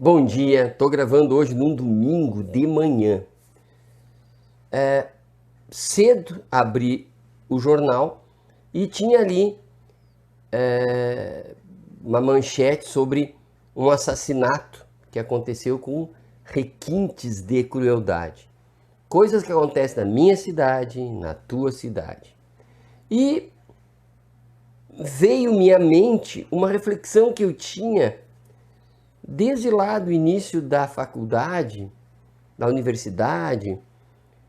Bom dia, estou gravando hoje num domingo de manhã. Cedo abri o jornal e tinha ali uma manchete sobre um assassinato que aconteceu com requintes de crueldade. Coisas que acontecem na minha cidade, na tua cidade. E veio-me à mente uma reflexão que eu tinha desde lá do início da faculdade, da universidade,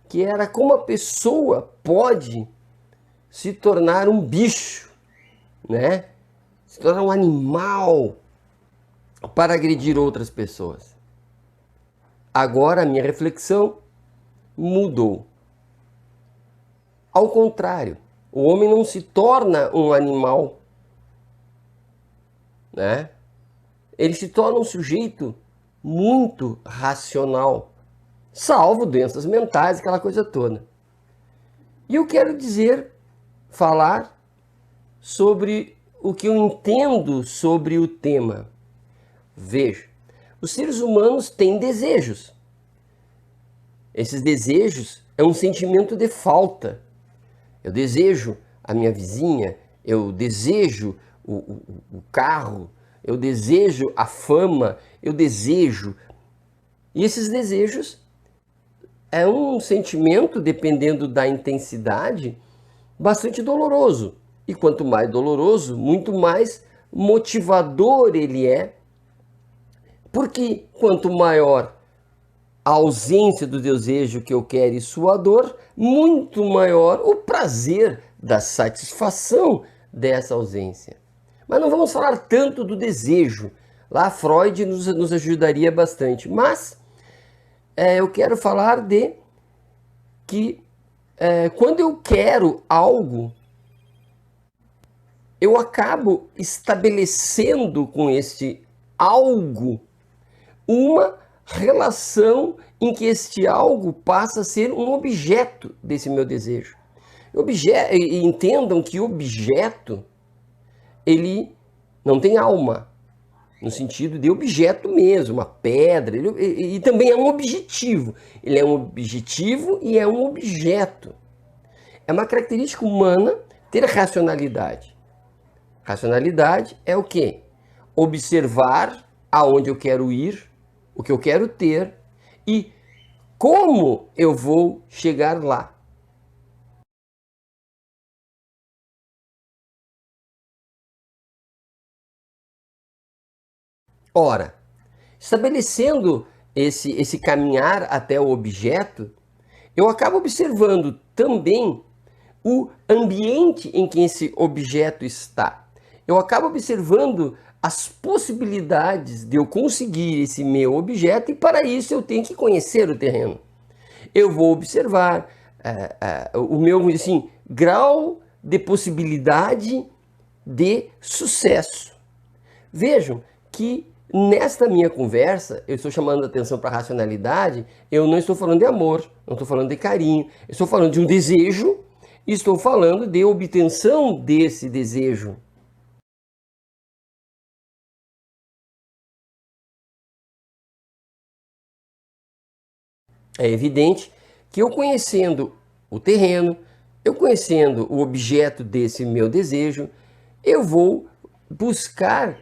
que era como a pessoa pode se tornar um bicho, né? Se tornar um animal para agredir outras pessoas. Agora a minha reflexão mudou. Ao contrário, o homem não se torna um animal, né? Ele se torna um sujeito muito racional, salvo doenças mentais, aquela coisa toda. E eu quero falar sobre o que eu entendo sobre o tema. Veja, os seres humanos têm desejos. Esses desejos é um sentimento de falta. Eu desejo a minha vizinha, eu desejo o carro, eu desejo a fama, eu desejo. E esses desejos é um sentimento, dependendo da intensidade, bastante doloroso. E quanto mais doloroso, muito mais motivador ele é, porque quanto maior a ausência do desejo que eu quero e sua dor, muito maior o prazer da satisfação dessa ausência. Mas não vamos falar tanto do desejo. Lá Freud nos ajudaria bastante. Mas eu quero falar de que quando eu quero algo, eu acabo estabelecendo com este algo uma relação em que este algo passa a ser um objeto desse meu desejo. Entendam que objeto, ele não tem alma, no sentido de objeto mesmo, uma pedra, e também é um objetivo. Ele é um objetivo e é um objeto. É uma característica humana ter racionalidade. Racionalidade é o quê? Observar aonde eu quero ir, o que eu quero ter e como eu vou chegar lá. Ora, estabelecendo esse caminhar até o objeto, eu acabo observando também o ambiente em que esse objeto está. Eu acabo observando as possibilidades de eu conseguir esse meu objeto e para isso eu tenho que conhecer o terreno. Eu vou observar o meu assim, grau de possibilidade de sucesso. Vejam que nesta minha conversa, eu estou chamando a atenção para a racionalidade, eu não estou falando de amor, não estou falando de carinho, eu estou falando de um desejo e estou falando de obtenção desse desejo. É evidente que eu conhecendo o terreno, eu conhecendo o objeto desse meu desejo, eu vou buscar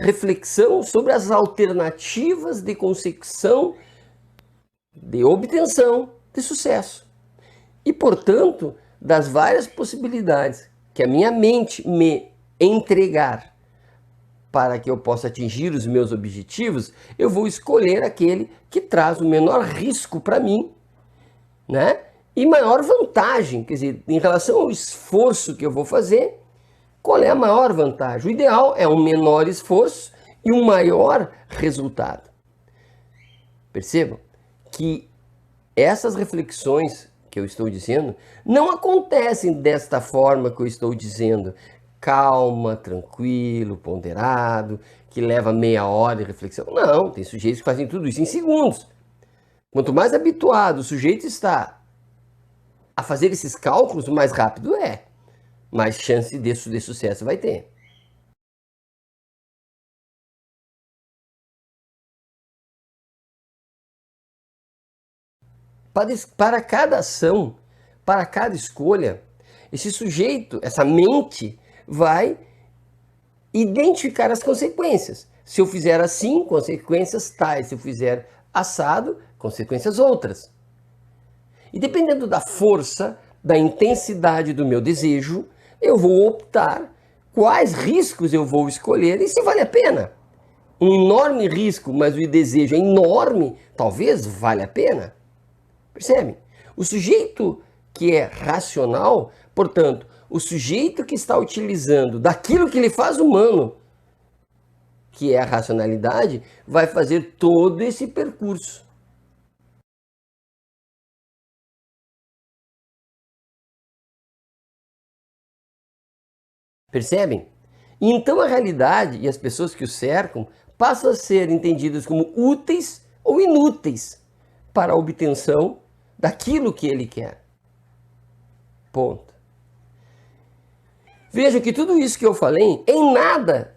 reflexão sobre as alternativas de consecução, de obtenção de sucesso. E, portanto, das várias possibilidades que a minha mente me entregar para que eu possa atingir os meus objetivos, eu vou escolher aquele que traz o menor risco para mim, né? E maior vantagem, quer dizer, em relação ao esforço que eu vou fazer, qual é a maior vantagem? O ideal é um menor esforço e um maior resultado. Percebam que essas reflexões que eu estou dizendo não acontecem desta forma que eu estou dizendo. Calma, tranquilo, ponderado, que leva meia hora de reflexão. Não, tem sujeitos que fazem tudo isso em segundos. Quanto mais habituado o sujeito está a fazer esses cálculos, mais rápido é, mais chance de sucesso vai ter. para cada ação, para cada escolha, esse sujeito, essa mente, vai identificar as consequências. Se eu fizer assim, consequências tais. Se eu fizer assado, consequências outras. E dependendo da força, da intensidade do meu desejo, eu vou optar quais riscos eu vou escolher e se vale a pena. Um enorme risco, mas o desejo é enorme, talvez valha a pena. Percebe? O sujeito que é racional, portanto, o sujeito que está utilizando daquilo que lhe faz humano, que é a racionalidade, vai fazer todo esse percurso. Percebem? Então a realidade e as pessoas que o cercam passam a ser entendidas como úteis ou inúteis para a obtenção daquilo que ele quer. Ponto. Veja que tudo isso que eu falei em nada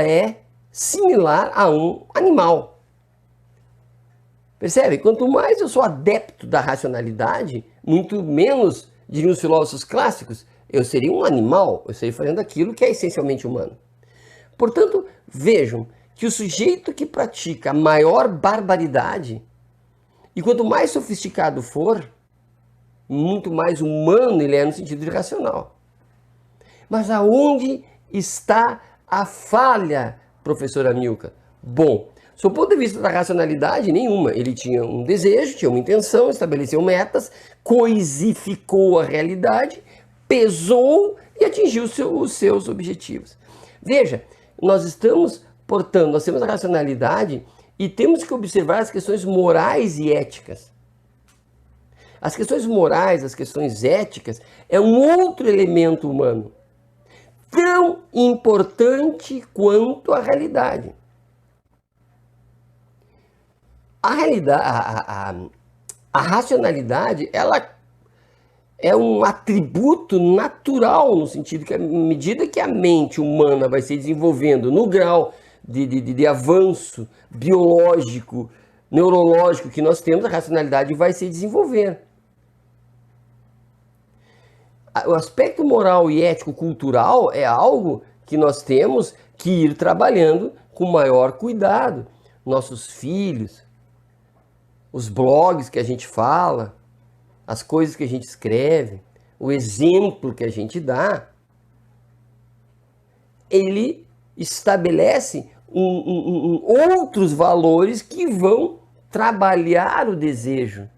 é similar a um animal. Percebe? Quanto mais eu sou adepto da racionalidade, muito menos, diriam os filósofos clássicos, eu seria um animal, eu estaria fazendo aquilo que é essencialmente humano. Portanto, vejam que o sujeito que pratica a maior barbaridade, e quanto mais sofisticado for, muito mais humano ele é no sentido de racional. Mas aonde está a falha, professora Milka? Bom, sob o ponto de vista da racionalidade, nenhuma. Ele tinha um desejo, tinha uma intenção, estabeleceu metas, coisificou a realidade, pesou e atingiu os seus objetivos. Veja, nós temos a racionalidade e temos que observar as questões morais e éticas. As questões morais, as questões éticas, é um outro elemento humano, tão importante quanto a realidade. A racionalidade, ela é um atributo natural, no sentido que, à medida que a mente humana vai se desenvolvendo no grau de avanço biológico, neurológico que nós temos, a racionalidade vai se desenvolver. O aspecto moral e ético-cultural é algo que nós temos que ir trabalhando com maior cuidado. Nossos filhos, os blogs que a gente fala, as coisas que a gente escreve, o exemplo que a gente dá, ele estabelece outros valores que vão trabalhar o desejo.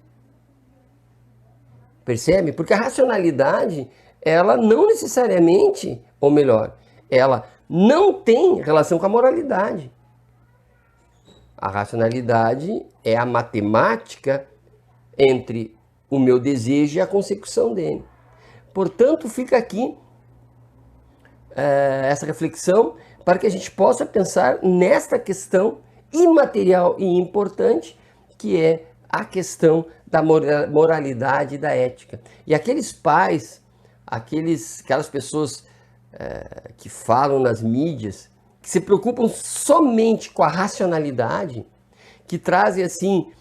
Percebe? Porque a racionalidade, ela não necessariamente, ou melhor, ela não tem relação com a moralidade. A racionalidade é a matemática entre o meu desejo e a consecução dele. Portanto, fica aqui essa reflexão para que a gente possa pensar nesta questão imaterial e importante, que é a questão da moralidade e da ética. E aqueles pais, aquelas pessoas que falam nas mídias, que se preocupam somente com a racionalidade, que trazem assim,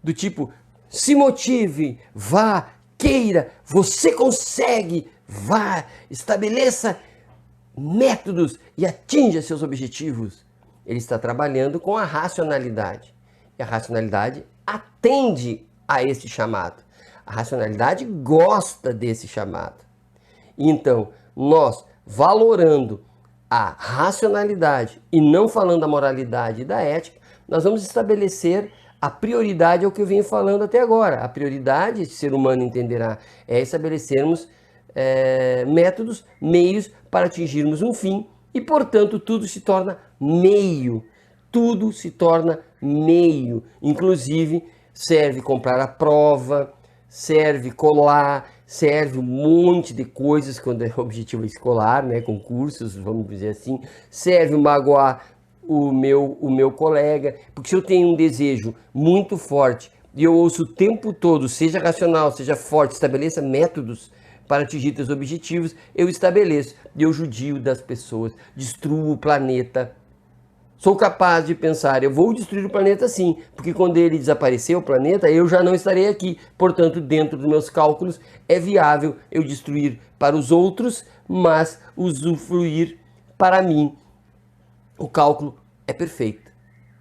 do tipo, se motive, vá, queira, você consegue, vá, estabeleça métodos e atinja seus objetivos. Ele está trabalhando com a racionalidade. E a racionalidade atende a esse chamado. A racionalidade gosta desse chamado. Então, nós valorando a racionalidade e não falando da moralidade e da ética, nós vamos estabelecer a prioridade ao que eu venho falando até agora. A prioridade, esse ser humano entenderá, é estabelecermos métodos, meios para atingirmos um fim e, portanto, tudo se torna meio. Tudo se torna meio. Inclusive, serve comprar a prova, serve colar, serve um monte de coisas quando é objetivo escolar, né, concursos, vamos dizer assim, serve magoar o meu colega, porque se eu tenho um desejo muito forte e eu ouço o tempo todo, seja racional, seja forte, estabeleça métodos para atingir seus objetivos, eu estabeleço e eu judio das pessoas, destruo o planeta, Sou capaz de pensar, eu vou destruir o planeta sim, porque quando ele desaparecer, o planeta, eu já não estarei aqui. Portanto, dentro dos meus cálculos, é viável eu destruir para os outros, mas usufruir para mim. O cálculo é perfeito,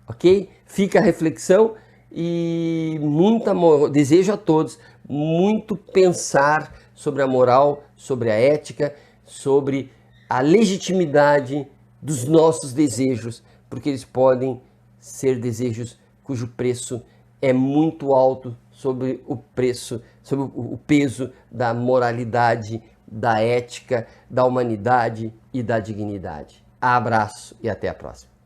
ok? Fica a reflexão e desejo a todos muito pensar sobre a moral, sobre a ética, sobre a legitimidade dos nossos desejos, porque eles podem ser desejos cujo preço é muito alto sobre o preço, sobre o peso da moralidade, da ética, da humanidade e da dignidade. Abraço e até a próxima.